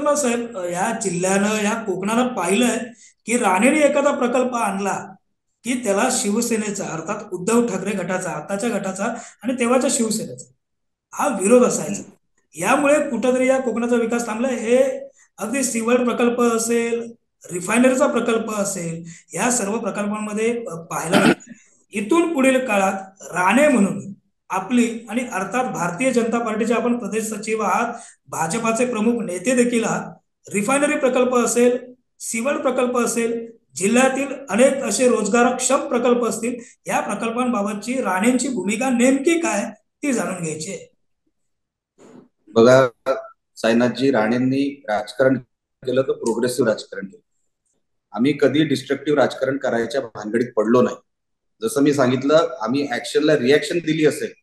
ना साहेब, या जिल्ह्यानं या कोकणानं पाहिलंय की राणेने एखादा प्रकल्प आणला की त्याला शिवसेनेचा अर्थात उद्धव ठाकरे गटाचा, आताच्या गटाचा आणि तेव्हाच्या शिवसेनेचा हा विरोध असायचा. यामुळे कुठंतरी या कोकणाचा विकास थांबला. हे अगदी सीवर्ड प्रकल्प असेल, रिफायनरीचा प्रकल्प असेल, या सर्व प्रकल्पांमध्ये पाहायला मिळतं. इथून पुढील काळात राणे म्हणून आपली आणि अर्थात भारतीय जनता पार्टीचे आपण प्रदेश सचिव आहात, भाजपाचे प्रमुख नेते देखील आहात. रिफायनरी प्रकल्प असेल, सीवर्ड प्रकल्प असेल, जिल्ह्यातील अनेक असे रोजगारक्षम प्रकल्प असतील, या प्रकल्पांबाबतची राणेंची भूमिका नेमकी काय ती जाणून घ्यायची आहे. बघा, साईनाथजी, राणेंनी राजकारण केलं तर प्रोग्रेसिव्ह राजकारण केलं. आम्ही कधी डिस्ट्रक्टिव्ह राजकारण करायच्या भानगडीत पडलो नाही. जसं मी सांगितलं, आम्ही ऍक्शनला रिॲक्शन दिली असेल,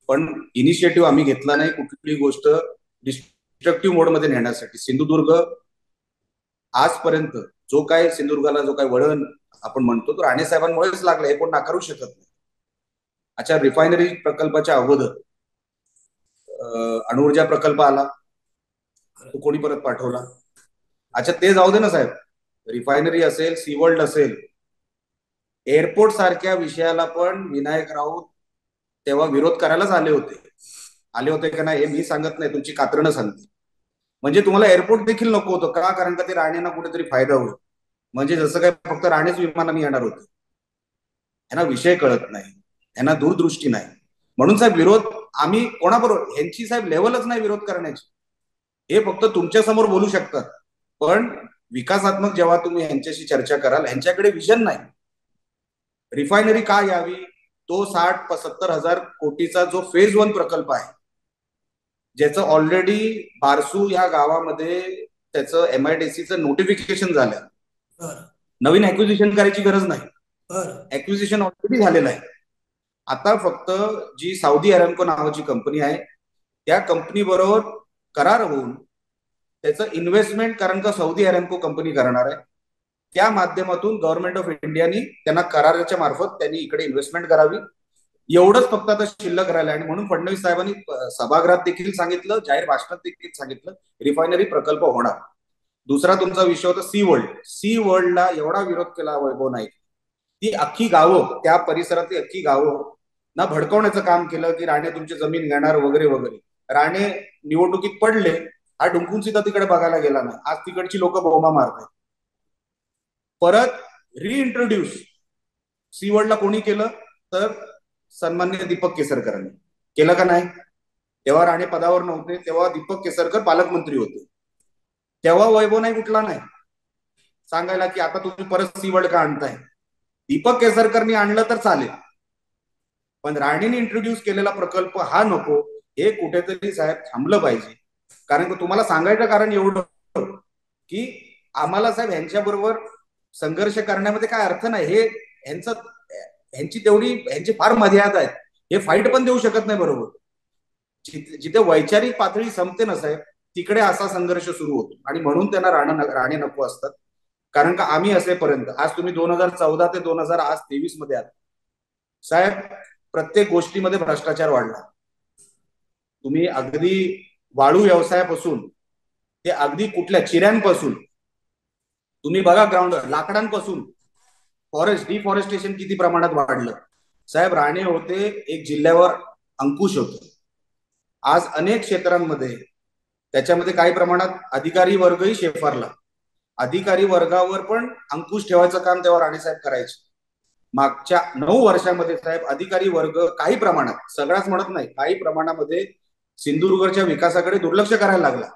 पण इनिशिएटिव्ह आम्ही घेतला नाही कुठली गोष्ट डिस्ट्रक्टिव्ह मोडमध्ये नेण्यासाठी. सिंधुदुर्ग आजपर्यंत सिंधुदुर्गाला जो काय वळण आपण म्हणतो तो राणे साहेबांमुळेच लागला, हे कोण नाकारू शकत नाही. अच्छा, रिफायनरी प्रकल्पाच्या अगोदर अणुऊर्जा प्रकल्प आला, तो कोणी परत पाठवला. अच्छा, ते जाऊ दे ना साहेब, रिफायनरी असेल, सीवर्ल्ड असेल, एअरपोर्ट सारख्या विषयाला पण विनायक राऊत तेव्हा विरोध करायलाच आले होते का नाही हे मी सांगत नाही, तुमची कात्रणं सांगते. म्हणजे तुम्हाला एअरपोर्ट देखील नको होतं का? कारण का ते राणेंना कुठेतरी फायदा होईल, म्हणजे जसं काय फक्त राणेच विमानाने येणार होते. यांना विषय कळत नाही, यांना दूरदृष्टी नाही. म्हणून साहेब विरोध आम्ही कोणाबरोबर, ह्यांची साहेब लेवलच नाही विरोध करण्याची. हे फक्त तुमच्या समोर बोलू शकतात, पण विकासात्मक जेव्हा तुम्ही यांच्याशी चर्चा कराल, यांच्याकडे विजन नाही. रिफायनरी का यावी, तो 60-70 हजार कोटीचा जो फेज 1 प्रकल्प आहे, ज्याचं ऑलरेडी बारसू या गावामध्ये त्याचं MIDCचं नोटिफिकेशन झालं. नवीन ऍक्विजिशन करायची गरज नाही, ऍक्विजिशन ऑलरेडी झालेलं आहे. आता फक्त जी सौदी अरेमको नावाची कंपनी आहे, त्या कंपनी बरोबर करार होऊन त्याचं इन्व्हेस्टमेंट, कारण का सौदी अरेमको कंपनी करणार आहे, त्या माध्यमातून गव्हर्नमेंट ऑफ इंडियानी त्यांना कराराच्या मार्फत त्यांनी इकडे इन्व्हेस्टमेंट करावी, एवढंच फक्त आता शिल्लक राहिलं. आणि म्हणून फडणवीस साहेबांनी सभागृहात देखील सांगितलं, जाहीर भाषणात देखील सांगितलं, रिफायनरी प्रकल्प होणार. दुसरा तुमचा विषय होता सी वर्ल्डला एवढा विरोध केला वैभव नाईक. ती अख्खी गावं, त्या परिसरातली अख्खी गावं ना भडकवण्याचं काम केलं की राणे तुमची जमीन घेणार वगैरे वगैरे. राणे निवडणुकीत पडले, हा डुंकून सुद्धा तिकडे बघायला गेला नाही. आज तिकडची लोक बोंबा मारतात. परत रिइंट्रोड्यूस सी वर्ल्डला कोणी केलं तर सन्माननीय दीपक केसरकरांनी केलं का नाही? तेव्हा राणे पदावर नव्हते, तेव्हा दीपक केसरकर पालकमंत्री होते. तेव्हा वैभव नाही कुठला नाही सांगायला की आता तुम्ही परत सी वर्ल्ड का आणताय. दीपक केसरकरनी आणलं तर चालेल, पण राणेने इंट्रोड्यूस केलेला प्रकल्प हा नको, हे कुठेतरी साहेब थांबलं पाहिजे. कारण तुम्हाला सांगायचं कारण एवढं की आम्हाला साहेब यांच्याबरोबर संघर्ष करण्यामध्ये काय अर्थ नाही. हे यांची फार मर्यादा आहेत. हे फाईट पण देऊ शकत नाही बरोबर. जिथे वैचारिक पातळी संपते ना साहेब, तिकडे असा संघर्ष सुरू होतो. आणि म्हणून त्यांना राणे नको असतात. कारण का आम्ही असेपर्यंत, आज तुम्ही 2014 ते 2023 मध्ये आहात साहेब, प्रत्येक गोष्टीमध्ये भ्रष्टाचार वाढला. तुम्ही अगदी वाळू व्यवसायापासून ते अगदी कुठल्या चिऱ्यांपासून तुम्ही बघा, ग्राउंड लाकडांपासून डिफॉरेस्टेशन किती प्रमाणात वाढलं साहेब. राणे होते एक जिल्ह्यावर अंकुश होते. आज अनेक क्षेत्रांमध्ये त्याच्यामध्ये काही प्रमाणात अधिकारी वर्गही शेफारला. अधिकारी वर्गावर पण अंकुश ठेवायचं काम तेव्हा राणे साहेब करायचे. मागच्या 9 वर्षामध्ये साहेब अधिकारी वर्ग काही प्रमाणात, सगळ्याच म्हणत नाही, काही प्रमाणामध्ये सिंधुदुर्गच्या विकासाकडे दुर्लक्ष करायला लागला.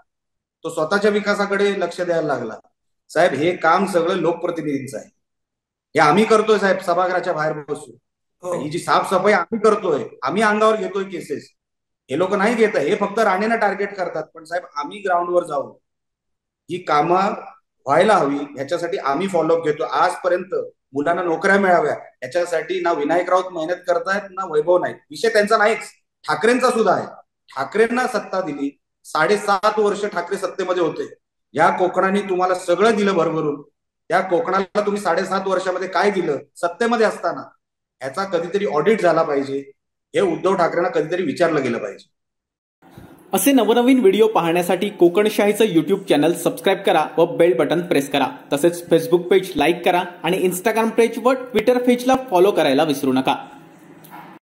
तो स्वतःच्या विकासाकडे लक्ष द्यायला लागला. साहेब हे काम सगळं लोकप्रतिनिधींचं आहे. हे आम्ही करतोय साहेब, सभागृहाच्या बाहेर बसून. ही जी साफसफाई आम्ही करतोय, आम्ही अंगावर घेतोय केसेस, हे लोक नाही घेत. हे फक्त राणेंना टार्गेट करतात. पण साहेब आम्ही ग्राउंडवर जाऊन ही कामं व्हायला हवी ह्याच्यासाठी आम्ही फॉलोअप घेतो. आजपर्यंत मुलांना नोकऱ्या मिळाव्या याच्यासाठी ना विनायक राऊत मेहनत करतायत ना वैभव नाईक. विषय त्यांचा नाहीच, ठाकरेंचा सुद्धा आहे. ठाकरेंना सत्ता दिली, 7.5 वर्ष ठाकरे सत्तेमध्ये होते. या कोकणाने तुम्हाला सगळं दिलं भरभरून. त्या कोकणाला तुम्ही 7.5 वर्षामध्ये काय दिलं सत्तेमध्ये असताना, ह्याचा कधीतरी ऑडिट झाला पाहिजे. हे उद्धव ठाकरेंना कधीतरी विचारलं गेलं पाहिजे. असे नवनवीन व्हिडिओ पाहण्यासाठी कोकणशाहीचं यूट्यूब चॅनल सबस्क्राईब करा व बेल बटन प्रेस करा। तसेच फेसबुक पेज लाईक करा आणि इंस्टाग्राम पेज व ट्विटर पेजला फॉलो करायला विसरू नका।